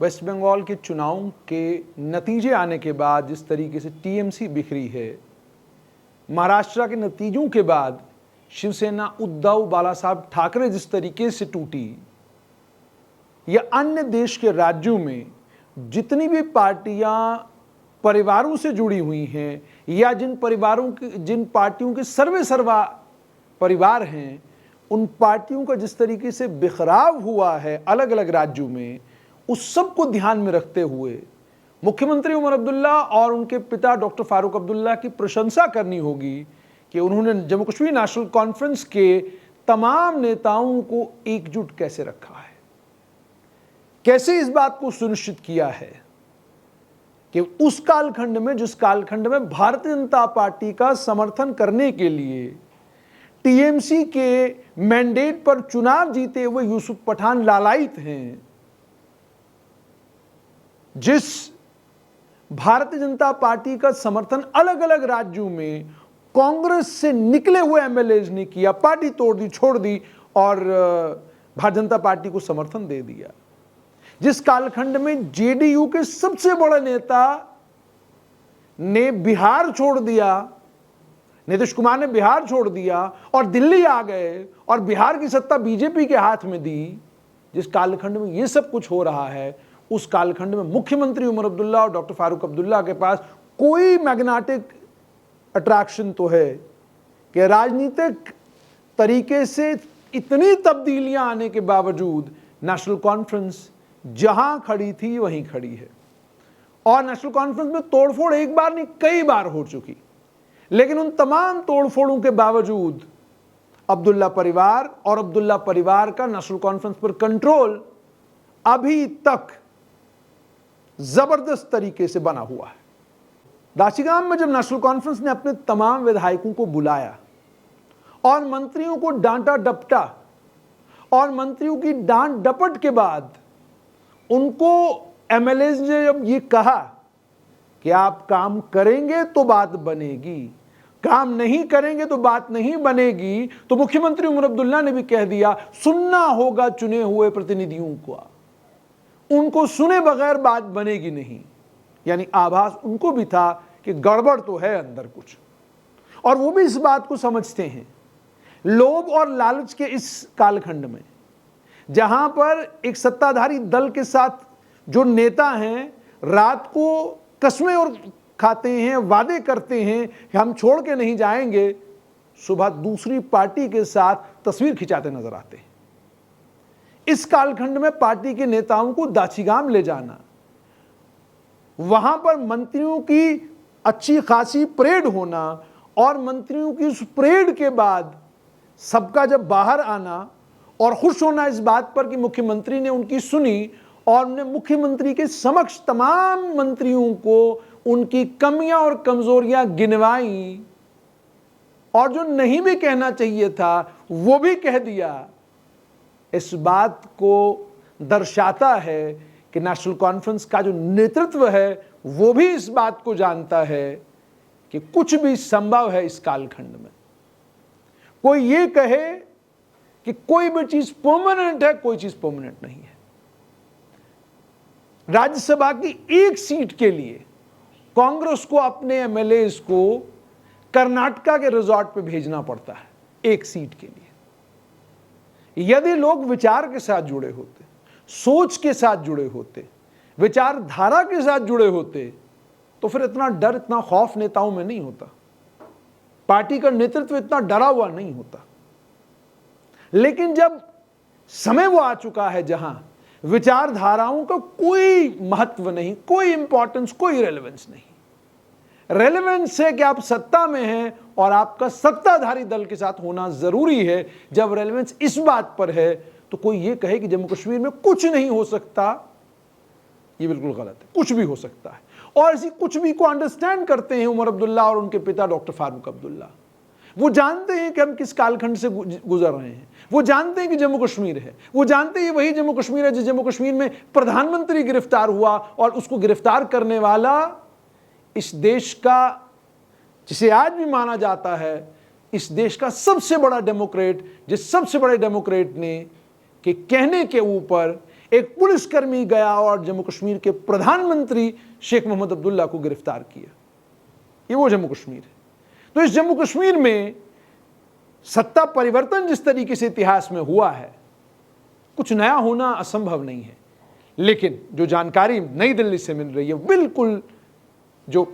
Waste Bengal के चुनाव के नतीजे आने के बाद जिस तरीके से टीएमसी बिखरी है, महाराष्ट्र के नतीजों के बाद शिवसेना उद्धव बाला साहब ठाकरे जिस तरीके से टूटी, या अन्य देश के राज्यों में जितनी भी पार्टियां परिवारों से जुड़ी हुई हैं या जिन पार्टियों के सर्वे सर्वा परिवार हैं, उन पार्टियों का जिस तरीके से बिखराव हुआ है अलग अलग राज्यों में, उस सब को ध्यान में रखते हुए मुख्यमंत्री उमर अब्दुल्ला और उनके पिता डॉक्टर फारूक अब्दुल्ला की प्रशंसा करनी होगी कि उन्होंने जम्मू कश्मीर नेशनल कॉन्फ्रेंस के तमाम नेताओं को एकजुट कैसे रखा है, कैसे इस बात को सुनिश्चित किया है कि उस कालखंड में, जिस कालखंड में भारतीय जनता पार्टी का समर्थन करने के लिए टीएमसी के मैंडेट पर चुनाव जीते हुए यूसुफ पठान लालायित हैं, जिस भारतीय जनता पार्टी का समर्थन अलग अलग राज्यों में कांग्रेस से निकले हुए एमएलएज ने किया, पार्टी तोड़ दी, छोड़ दी और भारतीय जनता पार्टी को समर्थन दे दिया, जिस कालखंड में जेडीयू के सबसे बड़े नेता ने बिहार छोड़ दिया, नीतीश कुमार ने बिहार छोड़ दिया और दिल्ली आ गए और बिहार की सत्ता बीजेपी के हाथ में दी, जिस कालखंड में यह सब कुछ हो रहा है, उस कालखंड में मुख्यमंत्री उमर अब्दुल्ला और डॉक्टर फारूक अब्दुल्ला के पास कोई मैग्नेटिक अट्रैक्शन तो है कि राजनीतिक तरीके से इतनी तब्दीलियां आने के बावजूद नेशनल कॉन्फ्रेंस जहां खड़ी थी वहीं खड़ी है। और नेशनल कॉन्फ्रेंस में तोड़फोड़ एक बार नहीं कई बार हो चुकी, लेकिन उन तमाम तोड़फोड़ों के बावजूद अब्दुल्ला परिवार और अब्दुल्ला परिवार का नेशनल कॉन्फ्रेंस पर कंट्रोल अभी तक जबरदस्त तरीके से बना हुआ है। दाशीगाम में जब नेशनल कॉन्फ्रेंस ने अपने तमाम विधायकों को बुलाया और मंत्रियों को डांटा डपटा और मंत्रियों की डांट डपट के बाद उनको एमएलए ने जब ये कहा कि आप काम करेंगे तो बात बनेगी, काम नहीं करेंगे तो बात नहीं बनेगी, तो मुख्यमंत्री उमर अब्दुल्ला ने भी कह दिया सुनना होगा चुने हुए प्रतिनिधियों को, उनको सुने बगैर बात बनेगी नहीं। यानी आभास उनको भी था कि गड़बड़ तो है अंदर कुछ, और वो भी इस बात को समझते हैं। लोभ और लालच के इस कालखंड में जहां पर एक सत्ताधारी दल के साथ जो नेता हैं रात को कस्में और खाते हैं, वादे करते हैं कि हम छोड़ के नहीं जाएंगे, सुबह दूसरी पार्टी के साथ तस्वीर खिंचाते नजर आते हैं। इस कालखंड में पार्टी के नेताओं को दाशीगाम ले जाना, वहां पर मंत्रियों की अच्छी खासी परेड होना और मंत्रियों की उस परेड के बाद सबका जब बाहर आना और खुश होना इस बात पर कि मुख्यमंत्री ने उनकी सुनी और उन्हें मुख्यमंत्री के समक्ष तमाम मंत्रियों को उनकी कमियां और कमजोरियां गिनवाई और जो नहीं भी कहना चाहिए था वो भी कह दिया, इस बात को दर्शाता है कि नेशनल कॉन्फ्रेंस का जो नेतृत्व है वो भी इस बात को जानता है कि कुछ भी संभव है इस कालखंड में। कोई ये कहे कि कोई भी चीज परमानेंट है, कोई चीज परमानेंट नहीं है। राज्यसभा की एक सीट के लिए कांग्रेस को अपने एमएलए को कर्नाटका के रिजॉर्ट पे भेजना पड़ता है एक सीट के लिए। यदि लोग विचार के साथ जुड़े होते, सोच के साथ जुड़े होते, विचारधारा के साथ जुड़े होते, तो फिर इतना डर, इतना खौफ नेताओं में नहीं होता, पार्टी का नेतृत्व इतना डरा हुआ नहीं होता। लेकिन जब समय वो आ चुका है जहां विचारधाराओं का कोई महत्व नहीं, कोई इंपॉर्टेंस, कोई रेलेवेंस नहीं। रेलेवेंस है कि आप सत्ता में हैं और आपका सत्ताधारी दल के साथ होना जरूरी है। जब रेलेवेंस इस बात पर है तो कोई ये कहे कि जम्मू कश्मीर में कुछ नहीं हो सकता, ये बिल्कुल गलत है। कुछ भी हो सकता है, और इसी कुछ भी को अंडरस्टैंड करते हैं उमर अब्दुल्ला और उनके पिता डॉक्टर फारूक अब्दुल्ला। वो जानते हैं कि हम किस कालखंड से गुजर रहे हैं, वो जानते हैं कि जम्मू कश्मीर है, वो जानते हैं वही जम्मू कश्मीर है जिस जम्मू कश्मीर में प्रधानमंत्री गिरफ्तार हुआ और उसको गिरफ्तार करने वाला इस देश का, जिसे आज भी माना जाता है इस देश का सबसे बड़ा डेमोक्रेट, जिस सबसे बड़े डेमोक्रेट ने के कहने के ऊपर एक पुलिसकर्मी गया और जम्मू कश्मीर के प्रधानमंत्री शेख मोहम्मद अब्दुल्ला को गिरफ्तार किया। ये वो जम्मू कश्मीर है। तो इस जम्मू कश्मीर में सत्ता परिवर्तन जिस तरीके से इतिहास में हुआ है, कुछ नया होना असंभव नहीं है। लेकिन जो जानकारी नई दिल्ली से मिल रही है, बिल्कुल जो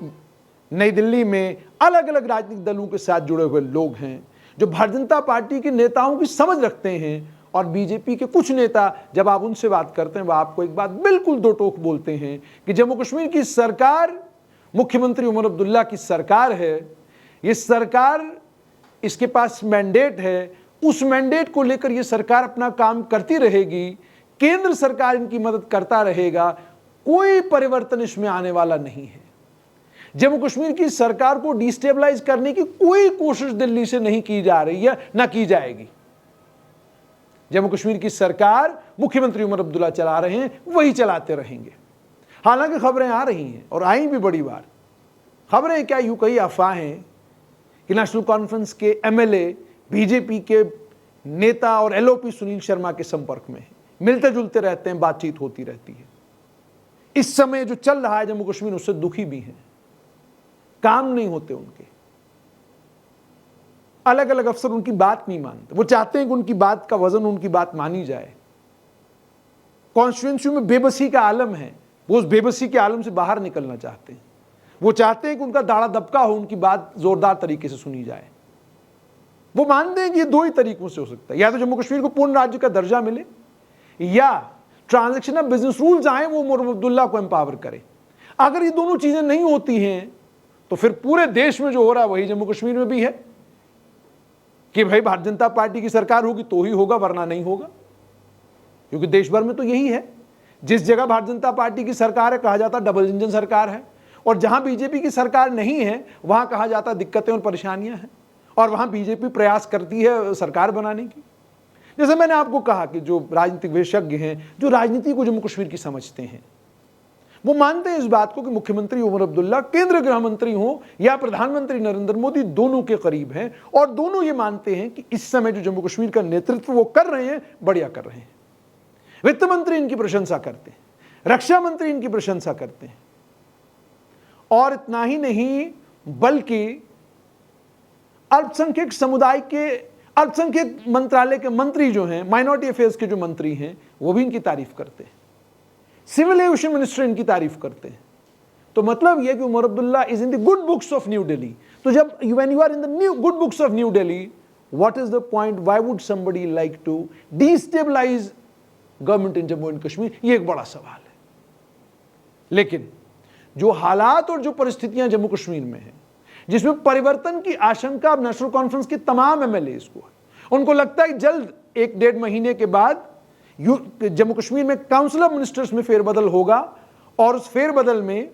नई दिल्ली में अलग अलग राजनीतिक दलों के साथ जुड़े हुए लोग हैं, जो भारतीय जनता पार्टी के नेताओं की समझ रखते हैं, और बीजेपी के कुछ नेता जब आप उनसे बात करते हैं, वह आपको एक बात बिल्कुल दो टोक बोलते हैं कि जम्मू कश्मीर की सरकार मुख्यमंत्री उमर अब्दुल्ला की सरकार है। ये सरकार, इसके पास मैंडेट है, उस मैंडेट को लेकर ये सरकार अपना काम करती रहेगी, केंद्र सरकार इनकी मदद करता रहेगा, कोई परिवर्तन इसमें आने वाला नहीं है। जम्मू कश्मीर की सरकार को डिस्टेबलाइज करने की कोई कोशिश दिल्ली से नहीं की जा रही है, ना की जाएगी। जम्मू कश्मीर की सरकार मुख्यमंत्री उमर अब्दुल्ला चला रहे हैं, वही चलाते रहेंगे। हालांकि खबरें आ रही हैं, और आई भी बड़ी बार। खबरें क्या, यूं कई अफवाहें कि नेशनल कॉन्फ्रेंस के एमएलए बीजेपी के नेता और एलओपी सुनील शर्मा के संपर्क में हैं, मिलते जुलते रहते हैं, बातचीत होती रहती है। इस समय जो चल रहा है जम्मू कश्मीर, उससे दुखी भी हैं, काम नहीं होते उनके, अलग अलग अफसर उनकी बात नहीं मानते। वो चाहते हैं कि उनकी बात का वजन, उनकी बात मानी जाए। कॉन्स्टिट्यूएंसी में बेबसी का आलम है, वो उस बेबसी के आलम से बाहर निकलना चाहते हैं। वो चाहते हैं कि उनका दाड़ा दबका हो, उनकी बात जोरदार तरीके से सुनी जाए। वो मानते हैं कि ये दो ही तरीकों से हो सकता है, या तो जम्मू कश्मीर को पूर्ण राज्य का दर्जा मिले, या ट्रांजैक्शन ऑफ बिजनेस रूल्स आए, वो उमर अब्दुल्ला को एम्पावर करे। अगर ये दोनों चीजें नहीं होती हैं, तो फिर पूरे देश में जो हो रहा है वही जम्मू कश्मीर में भी है कि भाई भारतीय जनता पार्टी की सरकार होगी तो ही होगा, वरना नहीं होगा। क्योंकि देश भर में तो यही है, जिस जगह भारतीय जनता पार्टी की सरकार है कहा जाता डबल इंजन सरकार है, और जहां बीजेपी की सरकार नहीं है वहां कहा जाता दिक्कतें और परेशानियां हैं, और वहां बीजेपी प्रयास करती है सरकार बनाने की। जैसे मैंने आपको कहा कि जो राजनीतिक विशेषज्ञ हैं, जो राजनीति को जम्मू कश्मीर की समझते हैं, वो मानते हैं इस बात को कि मुख्यमंत्री उमर अब्दुल्ला केंद्रीय गृह मंत्री हो या प्रधानमंत्री नरेंद्र मोदी, दोनों के करीब हैं, और दोनों ये मानते हैं कि इस समय जो जम्मू कश्मीर का नेतृत्व वो कर रहे हैं, बढ़िया कर रहे हैं। वित्त मंत्री इनकी प्रशंसा करते हैं, रक्षा मंत्री इनकी प्रशंसा करते हैं, और इतना ही नहीं बल्कि अल्पसंख्यक समुदाय के, अल्पसंख्यक मंत्रालय के मंत्री जो हैं, माइनॉरिटी अफेयर्स के जो मंत्री हैं, वो भी इनकी तारीफ करते हैं। सिविल एविएशन मिनिस्टर इनकी तारीफ करते हैं। तो मतलब यह कि Omar Abdullah is in the good books of New Delhi. तो जब when you are in the new good books of New Delhi, what is the point, why would somebody like to destabilize government in Jammu and Kashmir? ये एक बड़ा सवाल है। लेकिन जो हालात और जो परिस्थितियां जम्मू कश्मीर में है, जिसमें परिवर्तन की आशंका अब नेशनल कॉन्फ्रेंस के तमाम एमएलए को है, उनको लगता है जल्द 1-1.5 महीने के बाद जम्मू कश्मीर में काउंसिल ऑफ मिनिस्टर्स में फेरबदल होगा, और उस फेरबदल में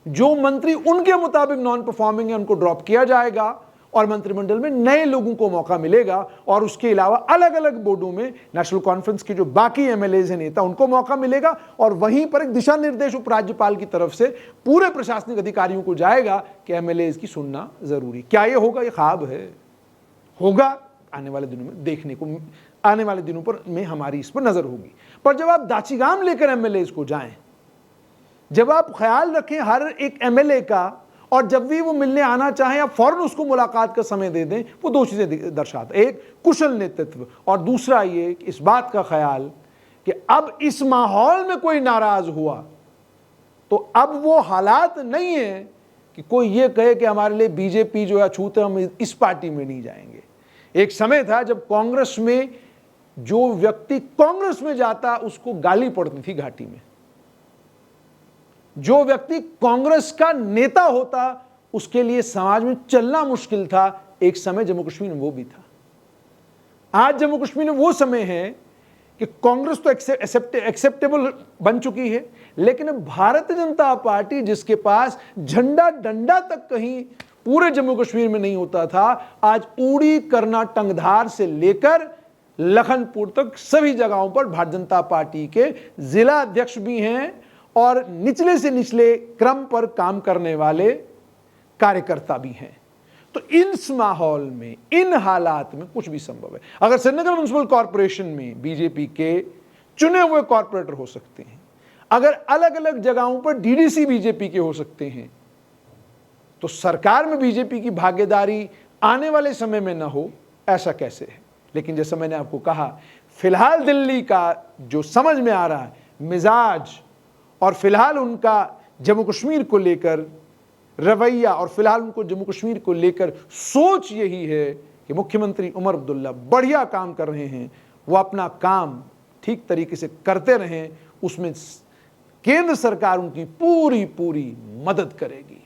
जो मंत्री उनके मुताबिक नॉन परफॉर्मिंग है उनको ड्रॉप किया जाएगा, और मंत्रिमंडल में नए लोगों को मौका मिलेगा, और उसके अलावा अलग अलग बोर्डों में नेशनल कॉन्फ्रेंस के जो बाकी एमएलए हैं, नेता, उनको मौका मिलेगा। और वहीं पर एक दिशा निर्देश उपराज्यपाल की तरफ से पूरे प्रशासनिक अधिकारियों को जाएगा कि एमएलए की सुनना जरूरी। क्या ये होगा? ये ख्वाब है, होगा आने वाले दिनों में देखने को, आने वाले दिनों पर में हमारी इस पर नजर होगी। पर जब आप दाचीगाम लेकर एमएलए को जाएं, जब आप ख्याल रखें हर एक एमएलए का, और जब भी वो मिलने आना चाहे आप फौरन उसको मुलाकात का समय दे दें, वो दो चीजें दर्शाता है। एक कुशल नेतृत्व, और दूसरा ये इस बात का ख्याल कि अब इस माहौल में कोई नाराज हुआ तो अब वो हालात नहीं है कि कोई ये कहे कि हमारे लिए बीजेपी जो है छूत है, हम इस पार्टी में नहीं जाएंगे। एक समय था जब कांग्रेस में जो व्यक्ति कांग्रेस में जाता उसको गाली पड़ती थी घाटी में, जो व्यक्ति कांग्रेस का नेता होता उसके लिए समाज में चलना मुश्किल था। एक समय जम्मू कश्मीर में वो भी था। आज जम्मू कश्मीर में वो समय है कि कांग्रेस तो एक्सेप्टेबल बन चुकी है, लेकिन भारतीय जनता पार्टी जिसके पास झंडा डंडा तक कहीं पूरे जम्मू कश्मीर में नहीं होता था, आज उड़ी करना टंगधार से लेकर लखनपुर तक सभी जगहों पर भारतीय जनता पार्टी के जिला अध्यक्ष भी हैं और निचले से निचले क्रम पर काम करने वाले कार्यकर्ता भी हैं। तो इस माहौल में, इन हालात में कुछ भी संभव है। अगर श्रीनगर म्युनिसिपल कॉरपोरेशन में बीजेपी के चुने हुए कॉरपोरेटर हो सकते हैं, अगर अलग अलग जगहों पर डीडीसी बीजेपी के हो सकते हैं, तो सरकार में बीजेपी की भागीदारी आने वाले समय में न हो, ऐसा कैसे है? लेकिन जैसा मैंने आपको कहा, फिलहाल दिल्ली का जो समझ में आ रहा है मिजाज, और फिलहाल उनका जम्मू कश्मीर को लेकर रवैया, और फिलहाल उनको जम्मू कश्मीर को लेकर सोच यही है कि मुख्यमंत्री उमर अब्दुल्ला बढ़िया काम कर रहे हैं, वो अपना काम ठीक तरीके से करते रहें, उसमें केंद्र सरकार उनकी पूरी पूरी मदद करेगी।